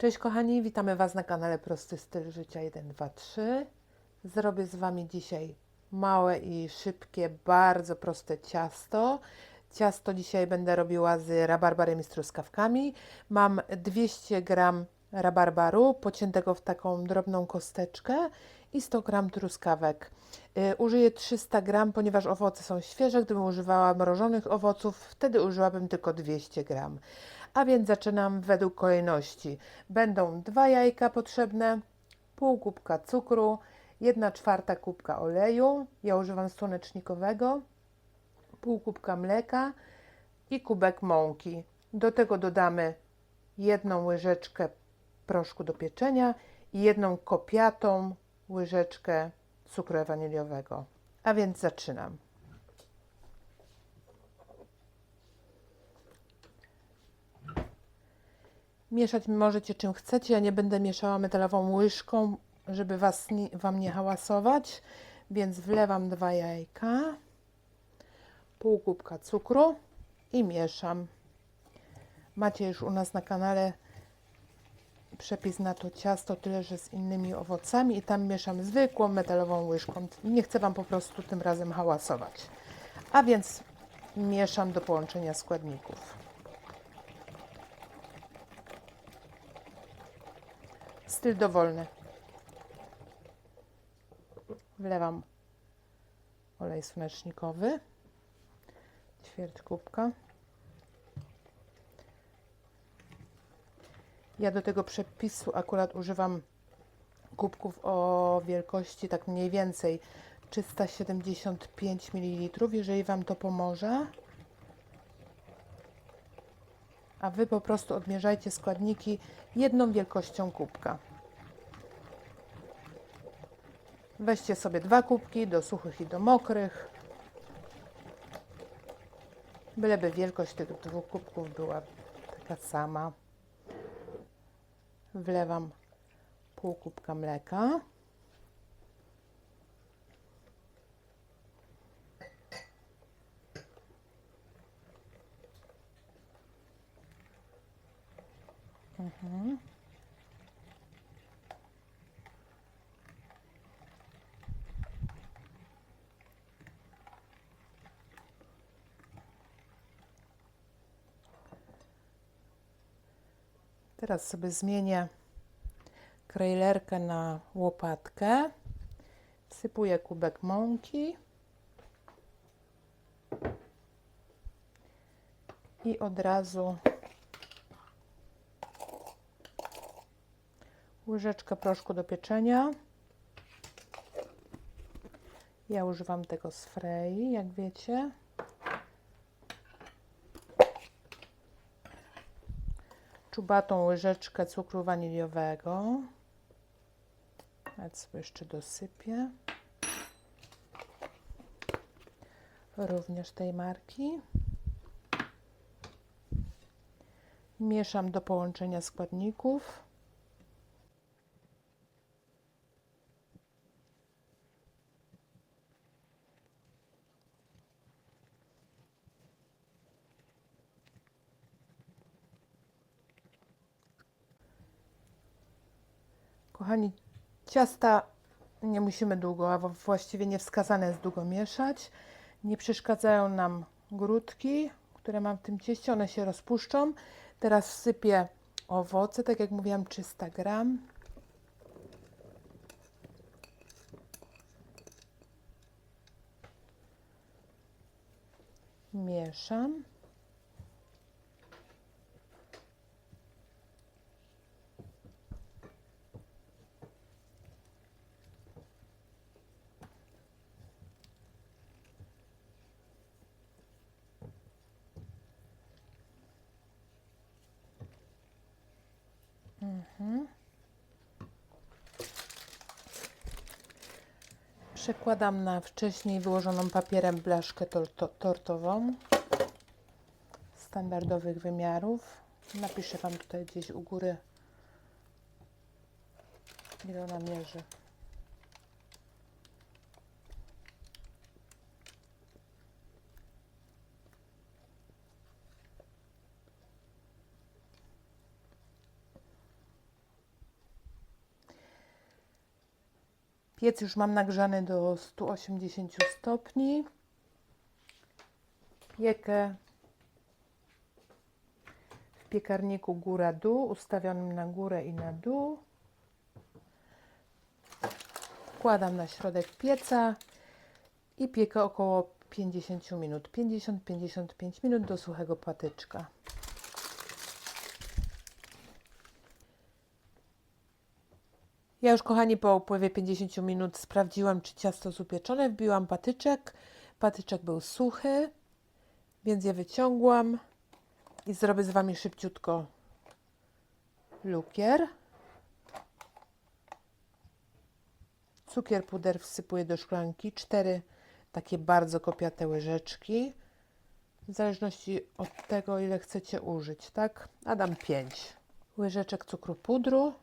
Cześć kochani, witamy Was na kanale Prosty Styl Życia 1, 2, 3. Zrobię z Wami dzisiaj małe i szybkie, bardzo proste ciasto. Ciasto dzisiaj będę robiła z rabarbarem i z truskawkami. Mam 200 g rabarbaru pociętego w taką drobną kosteczkę i 100 g truskawek. Użyję 300 g, ponieważ owoce są świeże. Gdybym używała mrożonych owoców, wtedy użyłabym tylko 200 g. A więc zaczynam według kolejności. Będą 2 jajka potrzebne, pół kubka cukru, 1/4 kubka oleju, ja używam słonecznikowego, pół kubka mleka i kubek mąki. Do tego dodamy 1 łyżeczkę proszku do pieczenia i 1 kopiatą łyżeczkę cukru waniliowego. A więc zaczynam. Mieszać możecie czym chcecie, ja nie będę mieszała metalową łyżką, żeby Wam nie hałasować, więc wlewam 2 jajka, pół kubka cukru i mieszam. Macie już u nas na kanale przepis na to ciasto, tyle że z innymi owocami i tam mieszam zwykłą metalową łyżką. Nie chcę Wam po prostu tym razem hałasować. A więc mieszam do połączenia składników. Styl dowolny. Wlewam olej słonecznikowy, ćwierć kubka. Ja do tego przepisu akurat używam kubków o wielkości tak mniej więcej 375 ml, jeżeli Wam to pomoże. A Wy po prostu odmierzajcie składniki jedną wielkością kubka. Weźcie sobie 2 kubki, do suchych i do mokrych. Byleby wielkość tych 2 kubków była taka sama. Wlewam pół kubka mleka. Teraz sobie zmienię krejlerkę na łopatkę. Wsypuję kubek mąki i od razu łyżeczkę proszku do pieczenia. Ja używam tego z Frei, jak wiecie. Czubatą łyżeczkę cukru waniliowego. Nawet sobie jeszcze dosypię. Również tej marki. Mieszam do połączenia składników. Kochani, ciasta nie musimy długo, a właściwie nie wskazane jest długo mieszać. Nie przeszkadzają nam grudki, które mam w tym cieście, one się rozpuszczą. Teraz wsypię owoce, tak jak mówiłam, 300 g. Mieszam. Przekładam na wcześniej wyłożoną papierem blaszkę tortową standardowych wymiarów. Napiszę Wam tutaj gdzieś u góry, ile ona mierzy. Piec już mam nagrzany do 180 stopni. Piekę w piekarniku góra-dół, ustawionym na górę i na dół. Wkładam na środek pieca i piekę około 50 minut. 50-55 minut do suchego patyczka. Ja już, kochani, po upływie 50 minut sprawdziłam, czy ciasto jest upieczone. Wbiłam patyczek. Patyczek był suchy, więc je wyciągłam i zrobię z Wami szybciutko lukier. Cukier puder wsypuję do szklanki. 4 takie bardzo kopiate łyżeczki. W zależności od tego, ile chcecie użyć, tak? A dam 5 łyżeczek cukru pudru.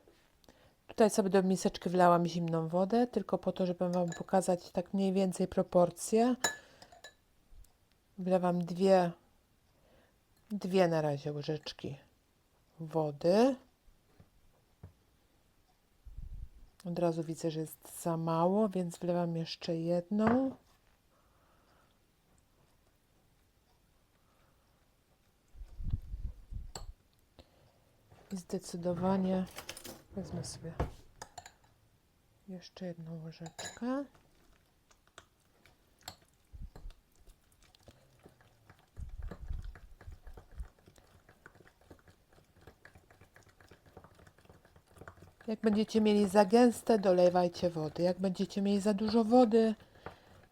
Tutaj sobie do miseczki wlałam zimną wodę, tylko po to, żeby Wam pokazać tak mniej więcej proporcje. Wlewam dwie na razie łyżeczki wody. Od razu widzę, że jest za mało, więc wlewam jeszcze jedną. I zdecydowanie wezmę sobie jeszcze jedną łyżeczkę. Jak będziecie mieli za gęste, dolewajcie wody. Jak będziecie mieli za dużo wody,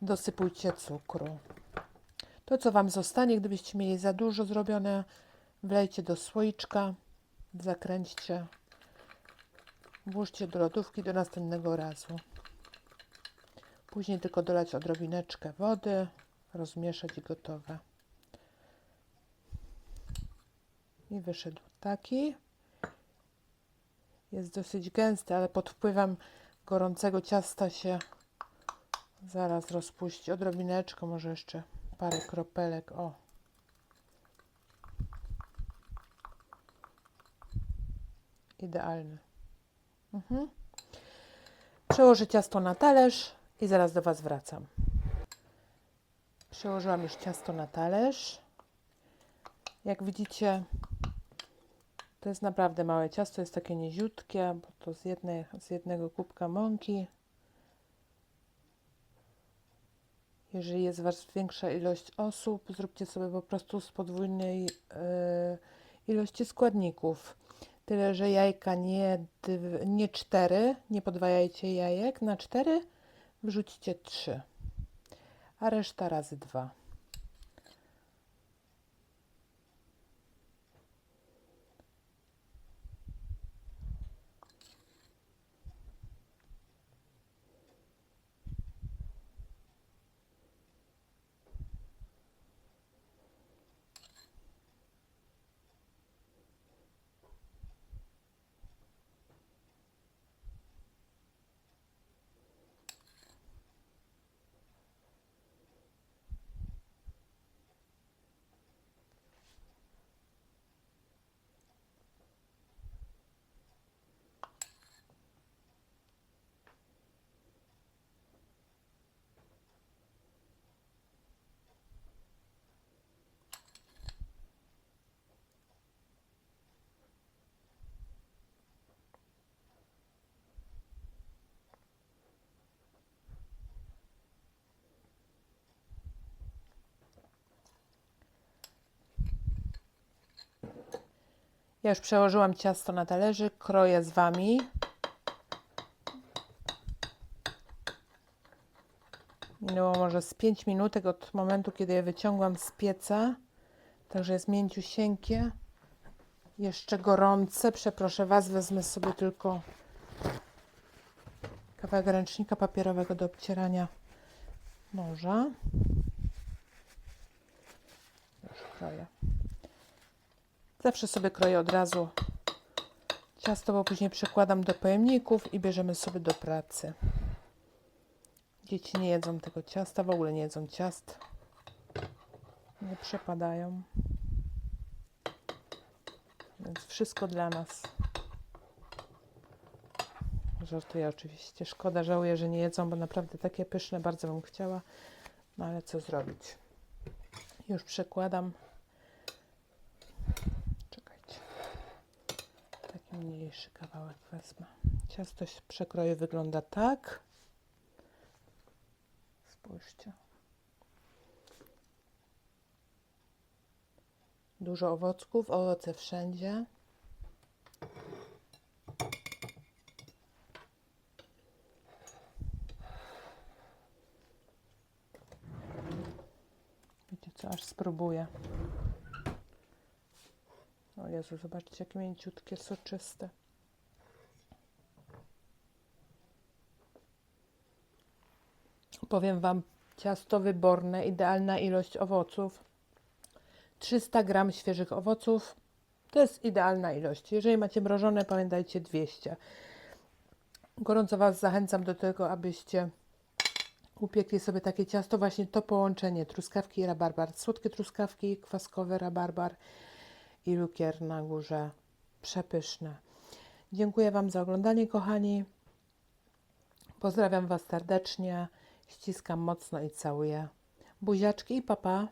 dosypujcie cukru. To, co Wam zostanie, gdybyście mieli za dużo zrobione, wlejcie do słoiczka, zakręćcie, włóżcie do lodówki do następnego razu. Później tylko dolać odrobineczkę wody, rozmieszać i gotowe. I wyszedł taki. Jest dosyć gęsty, ale pod wpływem gorącego ciasta się zaraz rozpuści. Odrobineczkę, może jeszcze parę kropelek. O. Idealny. Przełożę ciasto na talerz i zaraz do Was wracam. Przełożyłam już ciasto na talerz. Jak widzicie, to jest naprawdę małe ciasto, jest takie niziutkie, bo to z jednego kubka mąki. Jeżeli jest Was większa ilość osób, zróbcie sobie po prostu z podwójnej ilości składników. Tyle, że jajka nie 4, nie podwajajcie jajek. Na 4 wrzućcie 3, a reszta razy 2. Ja już przełożyłam ciasto na talerzyk, kroję z Wami. Minęło może z 5 minutek od momentu, kiedy je wyciągłam z pieca. Także jest mięciusieńkie. Jeszcze gorące. Przeproszę Was, wezmę sobie tylko kawałek ręcznika papierowego do obcierania noża. Już kroję. Zawsze sobie kroję od razu ciasto, bo później przekładam do pojemników i bierzemy sobie do pracy. Dzieci nie jedzą tego ciasta, w ogóle nie jedzą ciast. Nie przepadają. Więc wszystko dla nas. Żartuję oczywiście. Szkoda, żałuję, że nie jedzą, bo naprawdę takie pyszne bardzo bym chciała. No ale co zrobić? Już przekładam. Czekajcie. Taki mniejszy kawałek wezmę. Ciasto się przekroju wygląda tak. Spójrzcie. Dużo owocków, owoce wszędzie. Wiecie co, aż spróbuję. O Jezu, zobaczcie jakie mięciutkie, soczyste. Powiem Wam, ciasto wyborne, idealna ilość owoców. 300 gram świeżych owoców to jest idealna ilość. Jeżeli macie mrożone, pamiętajcie 200. Gorąco Was zachęcam do tego, abyście upiekli sobie takie ciasto, właśnie to połączenie truskawki i rabarbar. Słodkie truskawki, kwaskowy rabarbar i lukier na górze. Przepyszne. Dziękuję Wam za oglądanie, kochani. Pozdrawiam Was serdecznie. Ściskam mocno i całuję. Buziaczki i papa.